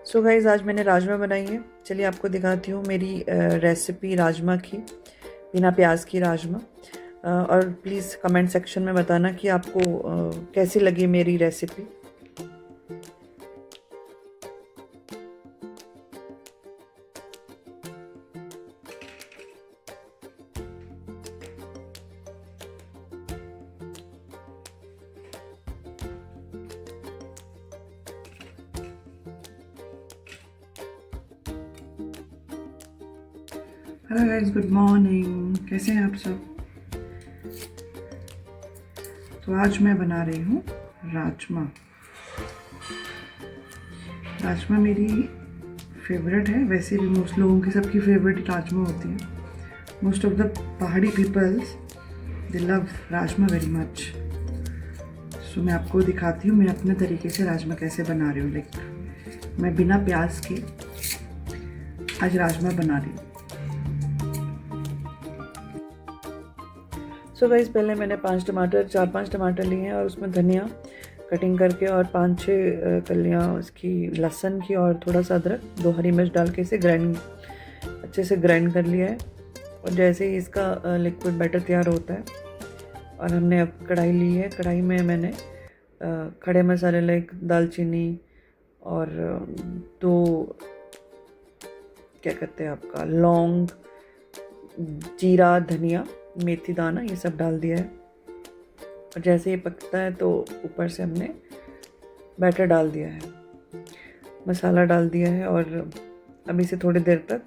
So guys आज मैंने राजमा बनाई है। चलिए आपको दिखाती हूँ मेरी रेसिपी राजमा की, बिना प्याज की राजमा। और प्लीज़ कमेंट सेक्शन में बताना कि आपको कैसी लगी मेरी recipe. Hello guys, good morning. कैसे हैं आप सब? तो आज मैं बना रही हूँ राजमा। राजमा मेरी फेवरेट है। वैसे भी मोस्ट लोगों की सबकी फेवरेट राजमा होती है। Most of the pahadi peoples they love rajma very much. So मैं आपको दिखाती हूँ मैं अपने तरीके से राजमा कैसे बना रही हूँ। मैं बिना प्याज के आज राजमा बना रही हूँ। सो गाइस पहले मैंने 4-5 टमाटर लिए हैं और उसमें धनिया कटिंग करके और 5-6 कलियाँ उसकी लहसुन की और थोड़ा सा अदरक, 2 हरी मिर्च डाल के इसे अच्छे से ग्राइंड कर लिया है। और जैसे ही इसका लिक्विड बैटर तैयार होता है और हमने अब कढ़ाई ली है। कढ़ाई में मैंने खड़े मसाले लाइक दालचीनी और 2 क्या कहते हैं आपका लौंग, जीरा, धनिया, मेथी दाना, ये सब डाल दिया है। और जैसे ये पकता है तो ऊपर से हमने बैटर डाल दिया है, मसाला डाल दिया है। और अब इसे थोड़ी देर तक,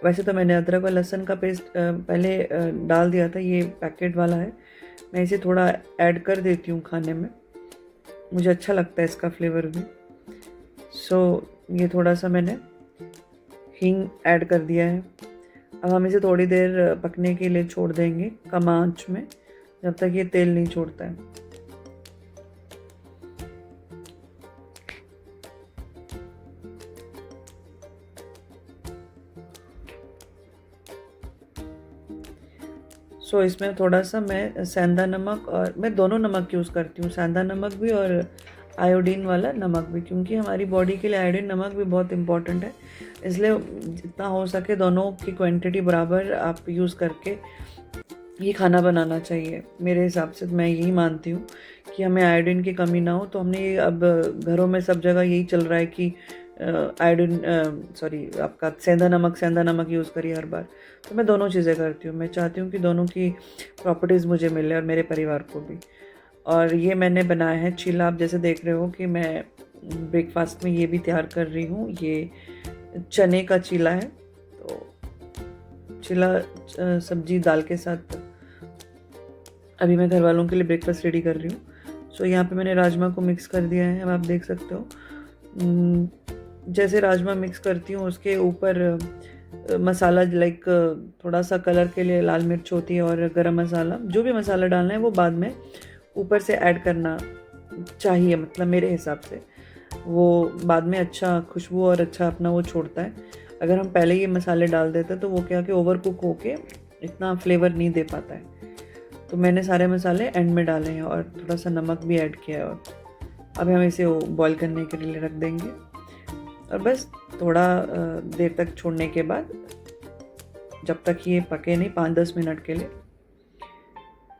वैसे तो मैंने अदरक और लहसुन का पेस्ट पहले डाल दिया था, ये पैकेट वाला है। मैं इसे थोड़ा ऐड कर देती हूँ खाने में, मुझे अच्छा लगता है इसका फ्लेवर भी। ये थोड़ा सा मैंने हींग ऐड कर दिया है। अब हम इसे थोड़ी देर पकने के लिए छोड़ देंगे कम आंच में, जब तक ये तेल नहीं छोड़ता है। इसमें थोड़ा सा मैं सेंधा नमक, और मैं दोनों नमक यूज़ करती हूँ, सेंधा नमक भी और आयोडीन वाला नमक भी, क्योंकि हमारी बॉडी के लिए आयोडीन नमक भी बहुत इम्पॉर्टेंट है। इसलिए जितना हो सके दोनों की क्वांटिटी बराबर आप यूज़ करके ये खाना बनाना चाहिए। मेरे हिसाब से मैं यही मानती हूँ कि हमें आयोडीन की कमी ना हो। तो हमने ये अब घरों में सब जगह यही चल रहा है कि आपका सेंधा नमक यूज़ करिए हर बार। तो मैं दोनों चीज़ें करती हूँ। मैं चाहती हूँ कि दोनों की प्रॉपर्टीज़ मुझे मिले और मेरे परिवार को भी। और ये मैंने बनाया है चीला। आप जैसे देख रहे हो कि मैं ब्रेकफास्ट में ये भी तैयार कर रही हूँ। ये चने का चीला है। तो चीला सब्जी दाल के साथ अभी मैं घर वालों के लिए ब्रेकफास्ट रेडी कर रही हूँ। यहाँ पे मैंने राजमा को मिक्स कर दिया है। अब आप देख सकते हो जैसे राजमा मिक्स करती हूँ उसके ऊपर मसाला लाइक थोड़ा सा कलर के लिए लाल मिर्च होती है और गरम मसाला, जो भी मसाला डालना है वो बाद में ऊपर से ऐड करना चाहिए। मतलब मेरे हिसाब से वो बाद में अच्छा खुशबू और अच्छा अपना वो छोड़ता है। अगर हम पहले ये मसाले डाल देते तो वो क्या कि ओवर कुक होके इतना फ्लेवर नहीं दे पाता है। तो मैंने सारे मसाले एंड में डाले हैं और थोड़ा सा नमक भी ऐड किया है। और अब हम इसे बॉईल करने के लिए रख देंगे और बस थोड़ा देर तक छोड़ने के बाद, जब तक ये पके नहीं, 5-10 मिनट के लिए,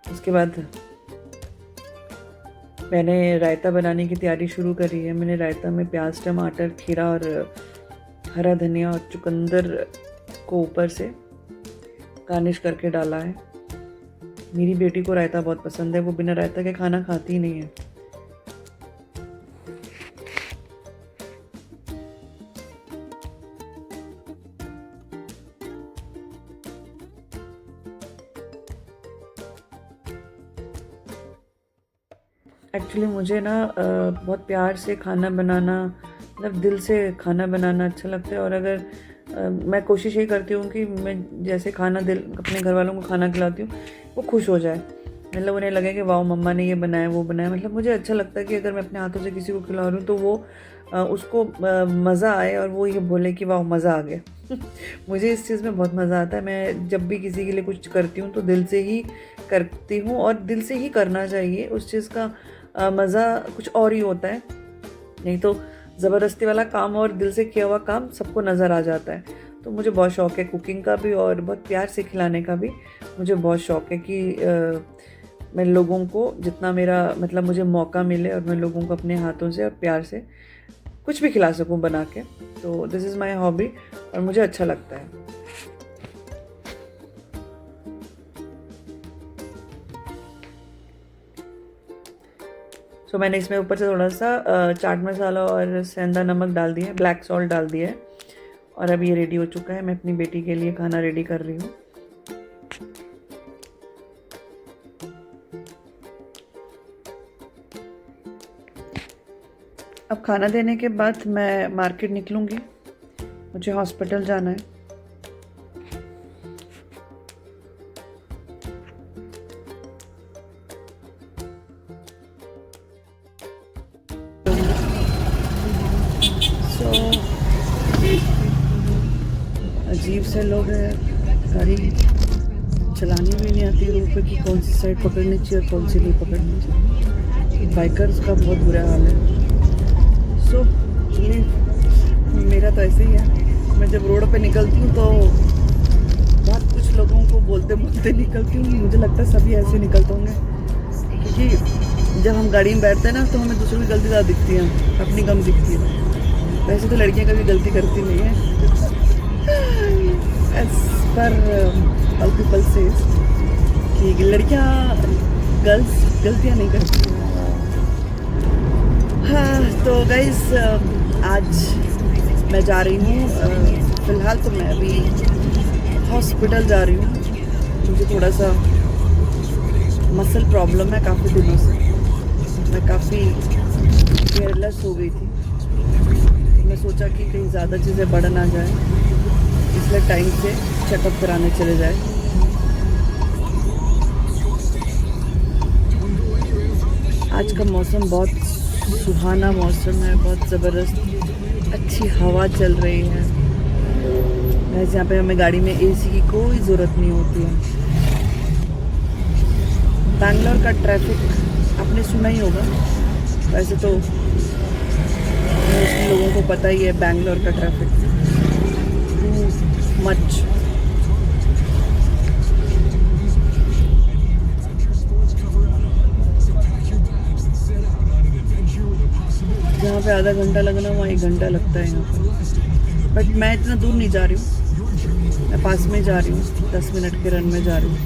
उसके बाद मैंने रायता बनाने की तैयारी शुरू करी है। मैंने रायता में प्याज, टमाटर, खीरा और हरा धनिया और चुकंदर को ऊपर से गार्निश करके डाला है। मेरी बेटी को रायता बहुत पसंद है, वो बिना रायता के खाना खाती ही नहीं है। एक्चुअली मुझे ना बहुत प्यार से खाना बनाना, मतलब दिल से खाना बनाना अच्छा लगता है। और अगर मैं कोशिश यही करती हूँ कि मैं जैसे अपने घर वालों को खाना खिलाती हूँ वो खुश हो जाए। मतलब उन्हें लगे कि वाह मम्मा ने ये बनाया वो बनाया। मतलब मुझे अच्छा लगता है कि अगर मैं अपने हाथों से किसी को खिला रही हूँ तो वो उसको मज़ा आए और वो ये बोले कि वाह मज़ा आ गया। मुझे इस चीज़ में बहुत मज़ा आता है। मैं जब भी किसी के लिए कुछ करती हूँ तो दिल से ही करती हूँ और दिल से ही करना चाहिए। उस चीज़ का मज़ा कुछ और ही होता है। नहीं तो ज़बरदस्ती वाला काम और दिल से किया हुआ काम सबको नज़र आ जाता है। तो मुझे बहुत शौक़ है कुकिंग का भी और बहुत प्यार से खिलाने का भी मुझे बहुत शौक़ है कि मैं लोगों को जितना मेरा मतलब मुझे मौका मिले और मैं लोगों को अपने हाथों से और प्यार से कुछ भी खिला सकूं बना के। तो दिस इज़ माय हॉबी और मुझे अच्छा लगता है। मैंने इसमें ऊपर से थोड़ा सा चाट मसाला और सेंधा नमक डाल दिया है, ब्लैक सॉल्ट डाल दिया है और अब ये रेडी हो चुका है। मैं अपनी बेटी के लिए खाना रेडी कर रही हूँ। अब खाना देने के बाद मैं मार्केट निकलूँगी, मुझे हॉस्पिटल जाना है। अजीब से लोग हैं, गाड़ी चलानी भी नहीं आती रोड पे कि कौन सी साइड पकड़नी चाहिए और कौन सी नहीं पकड़नी चाहिए। बाइकर्स का बहुत बुरा हाल है। ये मेरा तो ऐसे ही है, मैं जब रोड पे निकलती हूँ तो बहुत कुछ लोगों को बोलते बोलते निकलती हूँ। मुझे लगता है सभी ऐसे निकलते होंगे, क्योंकि जब हम गाड़ी में बैठते हैं ना तो हमें दूसरों की गलती ज़्यादा दिखती है, अपनी कम दिखती है। वैसे तो लड़कियाँ कभी गलती करती नहीं है, as per all people says कि लड़कियाँ गर्ल्स गलतियाँ नहीं करती हैं। हाँ तो गाइस आज मैं जा रही हूँ, फ़िलहाल तो मैं अभी हॉस्पिटल जा रही हूँ। मुझे थोड़ा सा मसल प्रॉब्लम है काफ़ी दिनों से, मैं काफ़ी केयरलेस हो गई थी। मैं सोचा कि कहीं ज़्यादा चीज़ें बढ़ ना जाए, इसलिए टाइम से चेकअप कराने चले जाए। आज का मौसम बहुत सुहाना मौसम है, बहुत ज़बरदस्त अच्छी हवा चल रही है। वैसे यहाँ पे हमें गाड़ी में एसी की कोई ज़रूरत नहीं होती है। बैंगलोर का ट्रैफिक आपने सुना ही होगा, वैसे तो लोगों को पता ही है बैंगलोर का ट्रैफिक मच। जहाँ पे आधा घंटा लगना वहाँ 1 घंटा लगता है यहाँ पर। बट मैं इतना दूर नहीं जा रही हूँ, मैं पास में जा रही हूँ, 10 मिनट के रन में जा रही हूँ।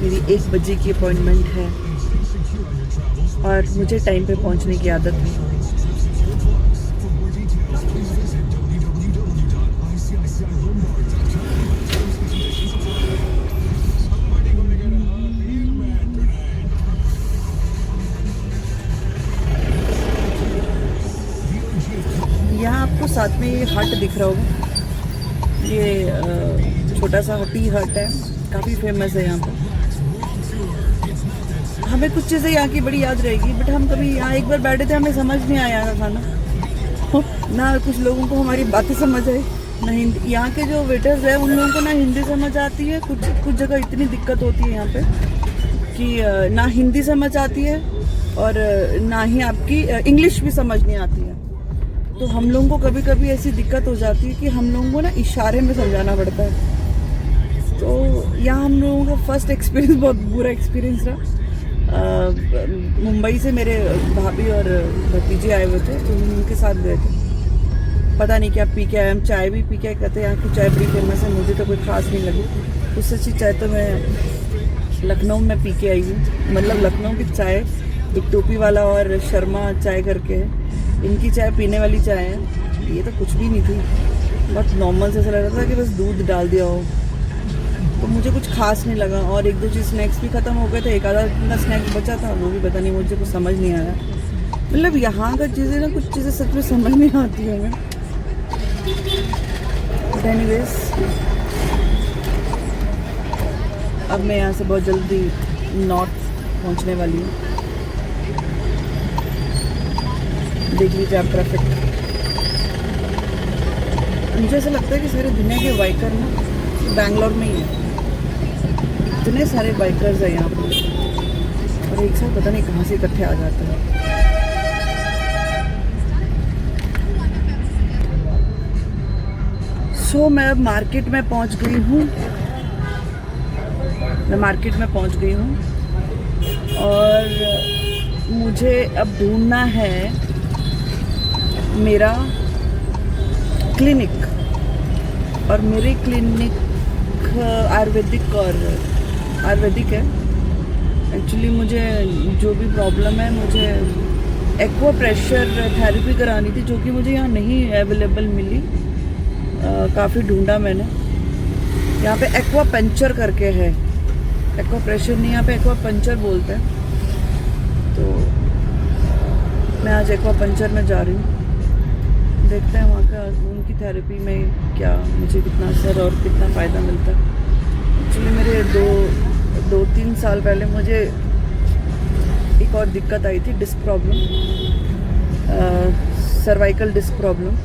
मेरी 1 बजे की अपॉइंटमेंट है और मुझे टाइम पे पहुँचने की आदत है। यहाँ आपको साथ में ये हट दिख रहा होगा, ये छोटा सा टी हट है, काफ़ी फेमस है यहाँ पर। हमें कुछ चीज़ें यहाँ की बड़ी याद रहेगी, बट हम कभी यहाँ एक बार बैठे थे, हमें समझ नहीं आया था खाना ना कुछ लोगों को हमारी बातें समझ आई ना हिंदी। यहाँ के जो वेटर्स हैं उन लोगों को ना हिंदी समझ आती है, कुछ जगह इतनी दिक्कत होती है यहाँ पे कि ना हिंदी समझ आती है और ना ही आपकी इंग्लिश भी समझ नहीं आती है। तो हम लोगों को कभी कभी ऐसी दिक्कत हो जाती है कि हम लोगों को ना इशारे में समझाना पड़ता है। तो यहाँ हम लोगों का फर्स्ट एक्सपीरियंस बहुत बुरा एक्सपीरियंस रहा। मुंबई से मेरे भाभी और भतीजे आए हुए थे, तो हम उनके साथ गए थे। पता नहीं क्या पी के आए, हम चाय भी पी के कहते हैं यहाँ की चाय बड़ी फेमस है, मुझे तो कोई ख़ास नहीं लगी। उससे अच्छी चाय तो मैं लखनऊ में पी के आई हूँ। मतलब लखनऊ की चाय एक टोपी वाला और शर्मा चाय करके है, इनकी चाय पीने वाली चाय है। ये तो कुछ भी नहीं थी, बहुत नॉर्मल से ऐसा लग रहा था कि बस दूध डाल दिया हो। तो मुझे कुछ खास नहीं लगा और 1-2 चीज़ स्नैक्स भी ख़त्म हो गए थे, एक आधा का स्नैक्स बचा था, वो भी पता नहीं मुझे कुछ समझ नहीं आया। मतलब यहाँ का चीज़ें ना कुछ चीज़ें सच में समझ नहीं आती है हमें। बट एनीवेज अब मैं यहाँ से बहुत जल्दी नॉर्थ पहुँचने वाली हूँ। देख लीजिए आप ट्रैफिक। मुझे ऐसा लगता है कि सारे दुनिया के बाइकर ना बैंगलोर में ही है, इतने सारे बाइकर्स हैं यहाँ पर और एक साथ पता नहीं कहाँ से इकट्ठे आ जाते हैं। सो मैं अब मार्केट में पहुंच गई हूँ। मैं मार्केट में पहुंच गई हूँ और मुझे अब ढूंढना है मेरा क्लिनिक। और मेरी क्लिनिक आयुर्वेदिक है। एक्चुअली मुझे जो भी प्रॉब्लम है, मुझे एक्वा प्रेशर थेरेपी करानी थी, जो कि मुझे यहाँ नहीं अवेलेबल मिली। काफ़ी ढूंढा मैंने। यहाँ पे एक्वा पंचर करके है, एक्वा प्रेशर नहीं, यहाँ पे एक्वा पंचर बोलते हैं। तो मैं आज एक्वा पंचर में जा रही हूँ। देखते हैं वहाँ का उनकी थेरेपी में क्या मुझे कितना असर और कितना फ़ायदा मिलता है। एक्चुअली मेरे दो तीन साल पहले मुझे एक और दिक्कत आई थी, disc problem, cervical disc problem.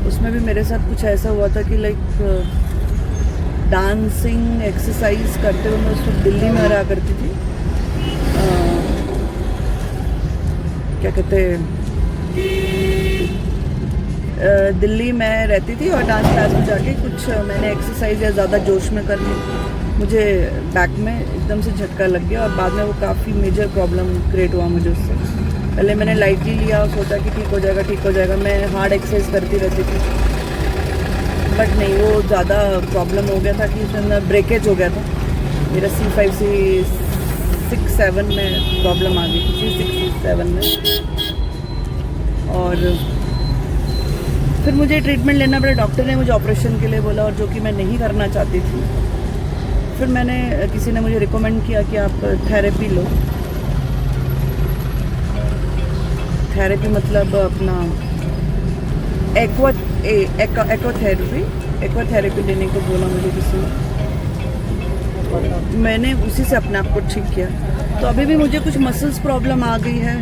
उसमें भी मेरे साथ कुछ ऐसा हुआ था कि लाइक डांसिंग एक्सरसाइज करते हुए मैं उस वक्त दिल्ली में रहा करती थी। क्या कहते दिल्ली में रहती थी और डांस क्लास में जाके कुछ मैंने एक्सरसाइज या ज़्यादा जोश में कर ली, मुझे बैक में एकदम से झटका लग गया और बाद में वो काफ़ी मेजर प्रॉब्लम क्रिएट हुआ मुझे उससे। पहले मैंने लाइटली लिया और सोचा कि ठीक हो जाएगा। मैं हार्ड एक्सरसाइज करती रहती थी, बट नहीं, वो ज़्यादा प्रॉब्लम हो गया था कि उसमें ब्रेकेज हो गया था। मेरा C5 से 6-7 में प्रॉब्लम आ गई थी, C6-7 में। और फिर मुझे ट्रीटमेंट लेना पड़ा। डॉक्टर ने मुझे ऑपरेशन के लिए बोला, और जो कि मैं नहीं करना चाहती थी। फिर किसी ने मुझे रिकमेंड किया कि आप थेरेपी लो। थेरेपी मतलब अपना एक्वा थेरेपी लेने को बोला मुझे किसी ने, और मैंने उसी से अपने आप को ठीक किया। तो अभी भी मुझे कुछ मसल्स प्रॉब्लम आ गई है,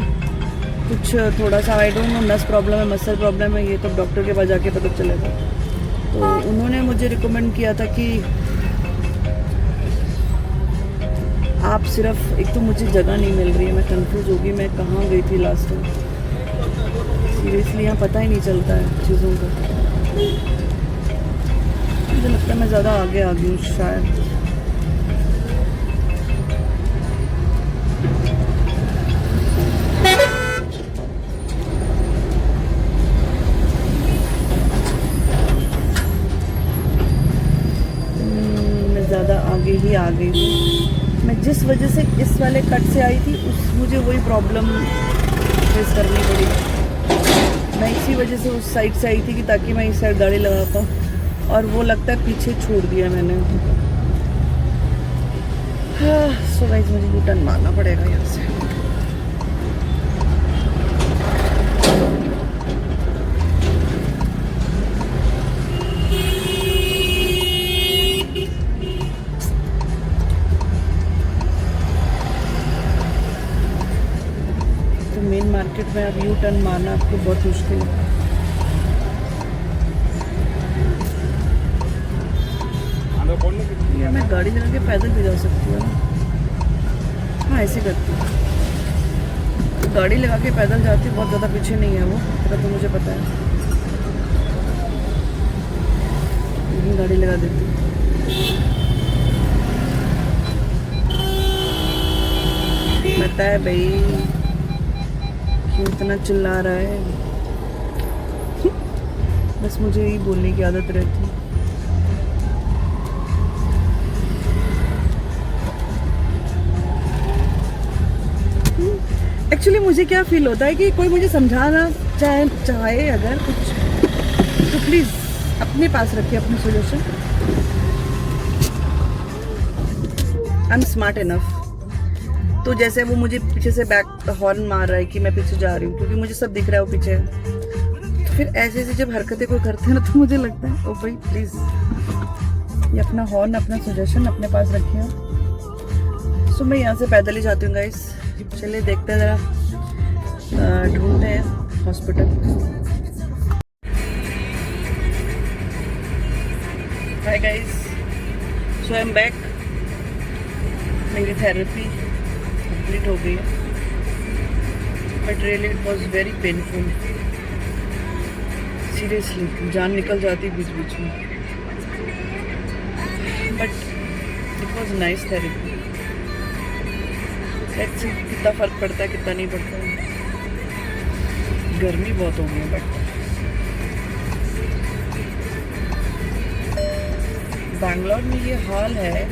कुछ थोड़ा सा आई डोंट नो, नस प्रॉब्लम है, मसल प्रॉब्लम है, ये तो डॉक्टर के पास जाके पता चलेगा। तो उन्होंने मुझे रिकमेंड किया था कि आप सिर्फ, एक तो मुझे जगह नहीं मिल रही है, मैं कंफ्यूज होगी मैं कहाँ गई थी लास्ट टाइम। सीरियसली यहाँ पता ही नहीं चलता है चीज़ों का। मुझे लगता है मैं ज़्यादा आगे आ गई हूँ शायद। ज़्यादा आगे ही आ गई हूँ। मैं जिस वजह से इस वाले कट से आई थी, मुझे वही प्रॉब्लम फेस करनी पड़ी। मैं इसी वजह से उस साइड से आई थी कि ताकि मैं इस साइड गाड़ी लगा पाऊँ, और वो लगता है पीछे छोड़ दिया मैंने। सो गाइस, मुझे यू टर्न मारना पड़ेगा यहाँ से। मेन मार्केट में अब यू टर्न मारना आपको बहुत मुश्किल है। या मैं गाड़ी लगा के पैदल भी जा सकती हूँ ना। हाँ, ऐसे करती हूँ, गाड़ी लगा के पैदल जाती हूँ, बहुत ज़्यादा पीछे नहीं है वो, तो मुझे पता है। लेकिन गाड़ी लगा देती हूँ। पता है भाई क्यों इतना चिल्ला रहा है। बस मुझे यही बोलने की आदत रहती है। एक्चुअली मुझे क्या फील होता है कि कोई मुझे समझाना चाहे अगर कुछ, तो प्लीज़ अपने पास रखिए अपनी solution. I am smart enough. तो जैसे वो मुझे पीछे से बैक हॉर्न मार रहा है कि मैं पीछे जा रही हूँ, क्योंकि मुझे सब दिख रहा है वो पीछे है। तो फिर ऐसे ऐसे जब हरकतें कोई करते हैं ना, तो मुझे लगता है ओ भाई प्लीज़ ये अपना हॉर्न, अपना सजेशन अपने पास रखिए। सो मैं यहाँ से पैदल ही जाती हूँ गाइस। चलिए देखते हैं, ज़रा ढूंढते हैं hospital. Hi guys, so I am back. मेरी थेरेपी कंप्लीट हो गई है, but really it was very painful. Seriously जान निकल जाती बीच बीच में। Time, but it was nice therapy. Let's see कितना फ़र्क पड़ता है कितना नहीं पड़ता है। गर्मी बहुत हो गई है, बट बैंगलोर में ये हाल है,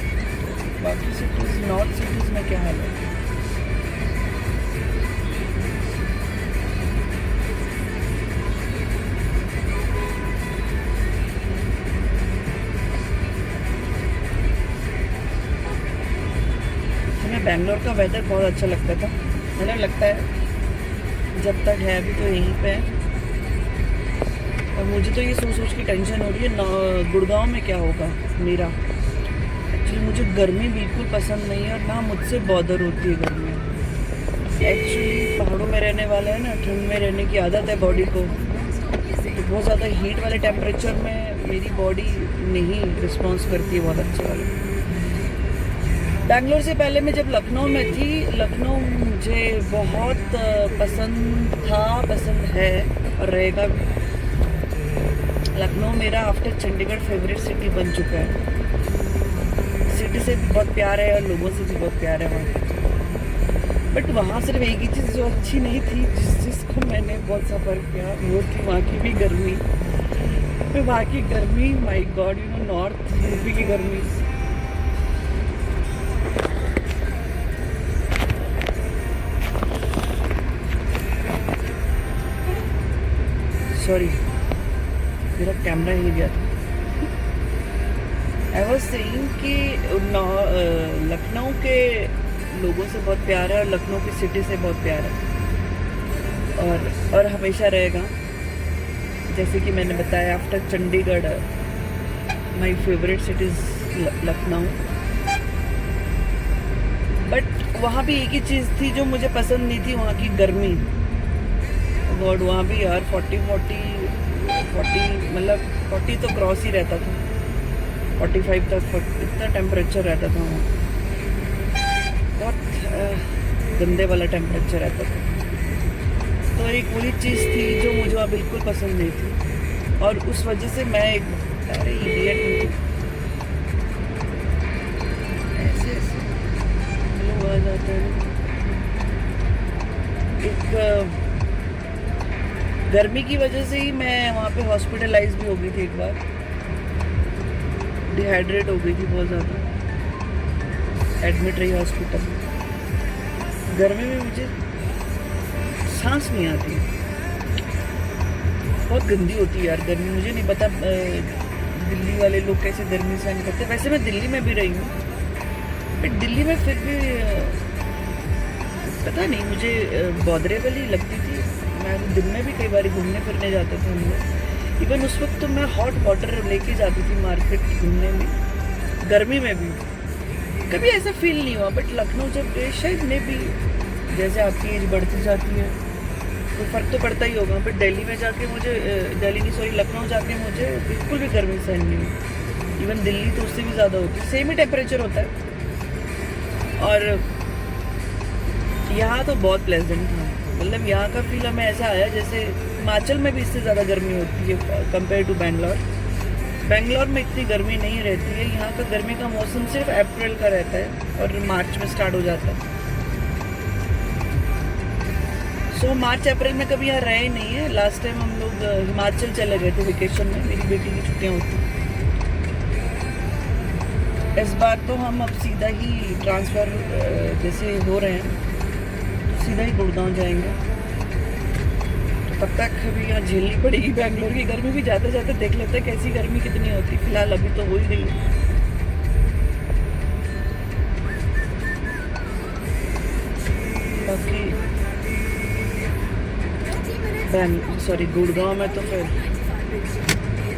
बाकी सिटीज़ नॉर्थ सिटीज़ में क्या हाल है? हमें बैंगलोर का वेदर बहुत अच्छा लगता था, मतलब लगता है जब तक है अभी तो यहीं पे है। और मुझे तो ये सोच की टेंशन हो रही है गुड़गांव में क्या होगा मेरा। एक्चुअली मुझे गर्मी बिल्कुल पसंद नहीं है और ना मुझसे बॉदर होती है गर्मी। एक्चुअली पहाड़ों में रहने वाला है ना, ठंड में रहने की आदत है बॉडी को, तो बहुत ज़्यादा हीट वाले टेम्परेचर में मेरी बॉडी नहीं रिस्पॉन्स करती है बहुत अच्छे वाले। बैंगलोर से पहले मैं जब लखनऊ में थी, लखनऊ मुझे बहुत पसंद था, पसंद है और रहेगा। लखनऊ मेरा आफ्टर चंडीगढ़ फेवरेट सिटी बन चुका है। सिटी से भी बहुत प्यार है और लोगों से भी बहुत प्यार है वहाँ। बट वहाँ सिर्फ एक ही चीज़ जो अच्छी नहीं थी, जिसको मैंने बहुत सफ़र किया, वो थी वहाँ की भी गर्मी। तो वहाँ की गर्मी, my God, you know, north UP की गर्मी। सॉरी, मेरा कैमरा हिल गया था। आई वॉज सेइंग कि लखनऊ के लोगों से बहुत प्यार है और लखनऊ की सिटी से बहुत प्यार है और हमेशा रहेगा। जैसे कि मैंने बताया, after Chandigarh my favourite city is Lucknow. But वहाँ भी एक ही चीज़ थी जो मुझे पसंद नहीं थी, वहाँ की गर्मी। गॉड, वहाँ भी यार 40 मतलब 40 तो क्रॉस ही रहता था, 45 तक इतना टेम्परेचर रहता था वहाँ। बहुत गंदे वाला टेम्परेचर रहता था। तो एक वही चीज़ थी जो मुझे वहाँ बिल्कुल पसंद नहीं थी और उस वजह से मैं एक इडियट ऐसे लोग आ जाते हैं। एक गर्मी की वजह से ही मैं वहाँ पे हॉस्पिटलाइज भी हो गई थी एक बार, डिहाइड्रेट हो गई थी बहुत ज़्यादा, एडमिट रही हॉस्पिटल। गर्मी में मुझे सांस नहीं आती, बहुत गंदी होती है यार गर्मी। मुझे नहीं पता दिल्ली वाले लोग कैसे गर्मी सहन करते हैं। वैसे मैं दिल्ली में भी रही हूँ, बट दिल्ली में फिर भी पता नहीं, मुझे बॉदरेबल ही लगती थी। मैं दिन में भी कई बार घूमने फिरने जाते थे हम लोग। इवन उस वक्त तो मैं हॉट वाटर लेके जाती थी मार्केट घूमने में, गर्मी में भी कभी ऐसा फील नहीं हुआ। बट लखनऊ जब गए, शायद में भी जैसे आपकी एज बढ़ती जाती है तो फ़र्क तो पड़ता ही होगा। बट दिल्ली में जाके मुझे लखनऊ जाके मुझे बिल्कुल भी गर्मी सहन नहीं हुई। इवन दिल्ली तो उससे भी ज़्यादा होती है, सेम ही टेम्परेचर होता है। और यहाँ तो बहुत प्लेजेंट था, मतलब यहाँ का फील हमें ऐसा आया जैसे हिमाचल में भी इससे ज़्यादा गर्मी होती है कंपेयर टू बैंगलोर। बैंगलोर में इतनी गर्मी नहीं रहती है। यहाँ का गर्मी का मौसम सिर्फ अप्रैल का रहता है और मार्च में स्टार्ट हो जाता है। सो मार्च अप्रैल में कभी यहाँ रहे नहीं है। लास्ट टाइम हम लोग हिमाचल चले गए थे वेकेशन में, मेरी बेटी की छुट्टियाँ होती। इस बार तो हम अब सीधा ही ट्रांसफ़र जैसे हो रहे हैं तो सीधा ही गुड़गांव जाएंगे। तो तब तक अभी यहाँ झेलनी पड़ेगी बैंगलोर की गर्मी भी। जाते जाते देख लेते हैं कैसी गर्मी कितनी होती। फिलहाल अभी तो हो ही गई। बाकी गुड़गांव में तो फिर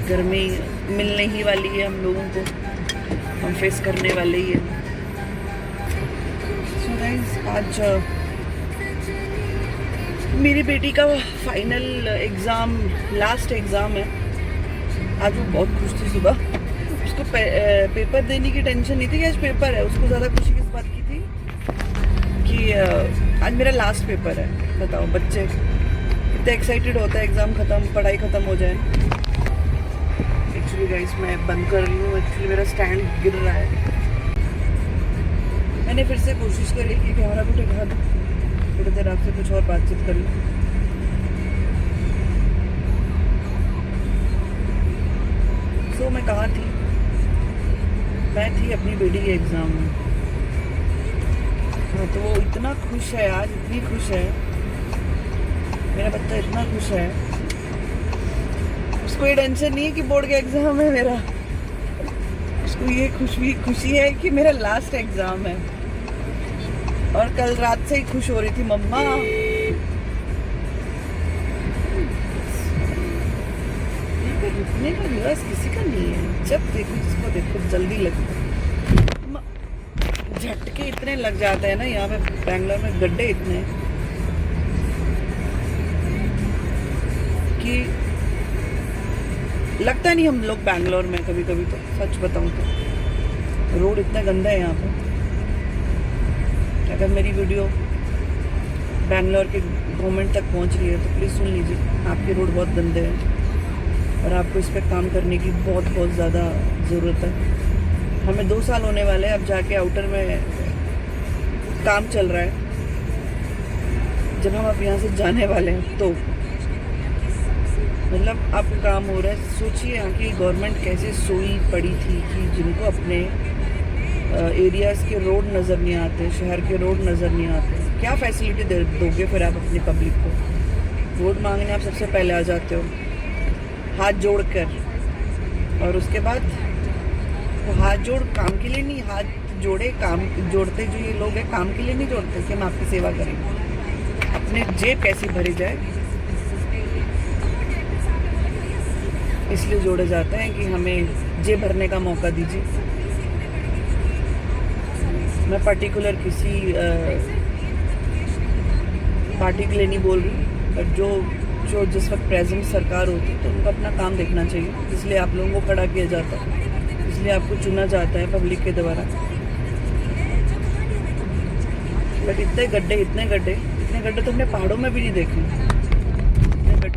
गर्मी मिलने ही वाली है हम लोगों को, हम फेस करने वाले ही है। So guys, आज मेरी बेटी का फाइनल एग्ज़ाम, लास्ट एग्ज़ाम है। आज वो बहुत खुश थी सुबह। उसको पेपर देने की टेंशन नहीं थी कि आज पेपर है, उसको ज़्यादा खुशी किस बात की थी कि आज मेरा लास्ट पेपर है। बताओ बच्चे कितने एक्साइटेड होता है एग्ज़ाम ख़त्म, पढ़ाई ख़त्म हो जाए। एक्चुअली गाइस मैं बंद कर रही हूँ, एक्चुअली मेरा स्टैंड गिर रहा है। मैंने फिर से कोशिश करी कि कैमरा को टिका दूँ, थोड़ी देर आपसे कुछ और बातचीत कर लूँ। सो मैं कहाँ थी? मैं थी अपनी बेटी के एग्ज़ाम में। हाँ, तो वो इतना खुश है आज, इतनी खुश है, मेरा बच्चा इतना खुश है, उसको ये टेंशन नहीं है कि बोर्ड का एग्ज़ाम है मेरा, उसको ये खुशी है कि मेरा लास्ट एग्ज़ाम है। और कल रात से ही खुश हो रही थी, मम्मा रुकने का रिवाज किसी का नहीं है, जब देखो जिसको देखो जल्दी लगता है, झटके इतने लग जाते हैं ना यहाँ पे बैंगलोर में, गड्ढे इतने कि लगता नहीं हम लोग बैंगलोर में कभी कभी, तो सच बताऊं तो रोड इतना गंदा है यहाँ पे। अगर मेरी वीडियो बैंगलोर के गवर्नमेंट तक पहुँच रही है तो प्लीज़ सुन लीजिए, आपके रोड बहुत गंदे हैं और आपको इस पर काम करने की बहुत ज़्यादा ज़रूरत है। हमें 2 साल होने वाले हैं अब जाके आउटर में काम चल रहा है, जब हम अब यहाँ से जाने वाले हैं तो मतलब अब काम हो रहा है। सोचिए यहाँ की गवर्नमेंट कैसे सोई पड़ी थी कि जिनको अपने एरियाज़ के रोड नज़र नहीं आते, शहर के रोड नज़र नहीं आते, क्या फैसिलिटी दोगे फिर आप अपनी पब्लिक को? वोट मांगने आप सबसे पहले आ जाते हो हाथ जोड़ कर, और उसके बाद वो हाथ जोड़ काम के लिए नहीं, हाथ जोड़े काम जोड़ते जो ये लोग हैं काम के लिए नहीं जोड़ते कि हम आपकी सेवा करेंगे, अपने जेब कैसी भरी जाए इसलिए जोड़े जाते हैं कि हमें जेब भरने का मौका दीजिए। मैं पर्टिकुलर किसी पार्टी के लिए नहीं बोल रही, बट जो जिस वक्त प्रेजेंट सरकार होती है तो उनको अपना काम देखना चाहिए, इसलिए आप लोगों को खड़ा किया जाता है, इसलिए आपको चुना जाता है पब्लिक के द्वारा। बट इतने गड्ढे तो हमने पहाड़ों में भी नहीं देखे।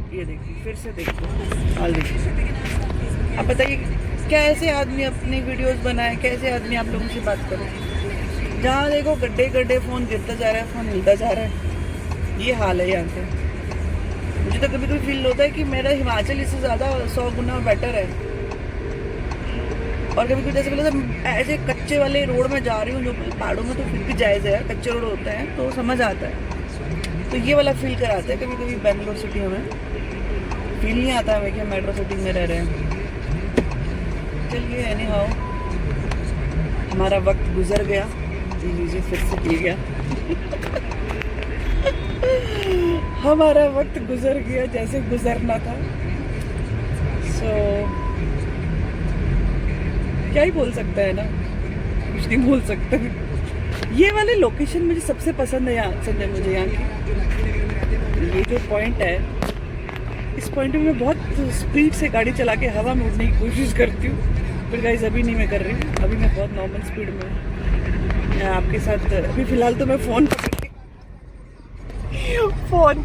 ये देखिए, फिर से देखिए, हाल देखिए। अब बताइए कैसे आदमी अपनी वीडियोस बनाए, कैसे आदमी आप लोगों से बात करे? जहाँ देखो गड्ढे, फ़ोन गिरता जा रहा है, फ़ोन हिलता जा रहा है, ये हाल है यहाँ पे। मुझे तो कभी फील होता है कि मेरा हिमाचल इससे ज़्यादा 100 गुना बेटर है। और कभी जैसे बोले ऐसे कच्चे वाले रोड में जा रही हूँ, जो पहाड़ों में तो फिर भी जायज़ है, कच्चे रोड होते हैं तो समझ आता है, तो ये वाला फील कराता है कभी बेंगलोर सिटी हमें फील नहीं आता हमें कि हम मेट्रो सिटी में रह रहे हैं। चलिए एनी हाउ, हमारा वक्त गुजर गया, लीजिए फिर से पी गया हमारा वक्त गुजर गया जैसे गुजरना था। सो क्या ही बोल सकता है ना, कुछ नहीं बोल सकते। ये वाले लोकेशन मुझे सबसे पसंद है यहाँ संजय, मुझे यहाँ की ये जो पॉइंट है, इस पॉइंट में मैं बहुत स्पीड से गाड़ी चला के हवा में उड़ने की कोशिश करती हूँ, पर गाइस अभी नहीं मैं कर रही हूँ, अभी मैं बहुत नॉर्मल स्पीड में मैं आपके साथ अभी फ़िलहाल तो मैं फ़ोन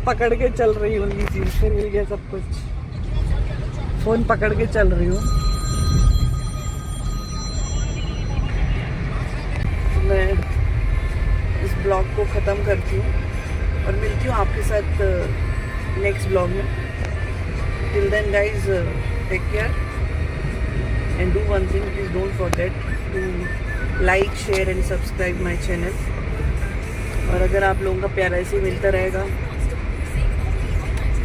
पकड़ के चल रही हूँ। लीजिए फिर मिल गया सब कुछ, फ़ोन पकड़ के चल रही हूँ। मैं इस ब्लॉग को ख़त्म करती हूँ और मिलती हूँ आपके साथ नेक्स्ट ब्लॉग में। Till then guys take care and do one thing, please don't forget to like, share and subscribe my channel. और अगर आप लोगों का प्यार ऐसे ही मिलता रहेगा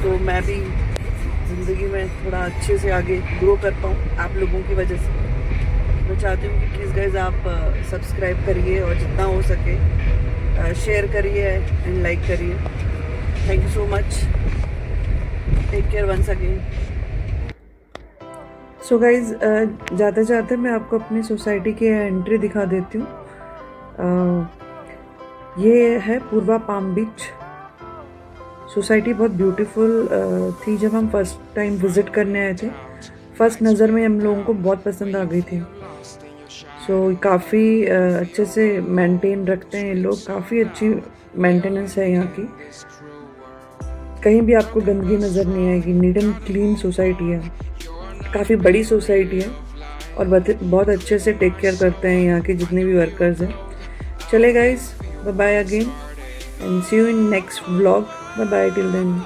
तो मैं भी ज़िंदगी में थोड़ा अच्छे से आगे ग्रो कर पाऊँ आप लोगों की वजह से। मैं चाहती हूँ कि प्लीज़ गाइज आप सब्सक्राइब करिए और जितना हो सके शेयर करिए एंड लाइक करिए। Thank you so much, take care once again. So guys जाते जाते मैं आपको अपनी सोसाइटी की एंट्री दिखा देती हूँ। ये है पूर्वा पाम बीच सोसाइटी। बहुत ब्यूटीफुल थी जब हम फर्स्ट टाइम विज़िट करने आए थे, फर्स्ट नज़र में हम लोगों को बहुत पसंद आ गई थी। सो काफ़ी अच्छे से मेंटेन रखते हैं ये लोग, काफ़ी अच्छी मेंटेनेंस है यहाँ की, कहीं भी आपको गंदगी नज़र नहीं आएगी, नीट एंड क्लीन सोसाइटी है। काफ़ी बड़ी सोसाइटी है और बहुत अच्छे से टेक केयर करते हैं यहाँ के जितने भी वर्कर्स हैं। चले guys, bye bye again and see you in next vlog. Bye bye till then.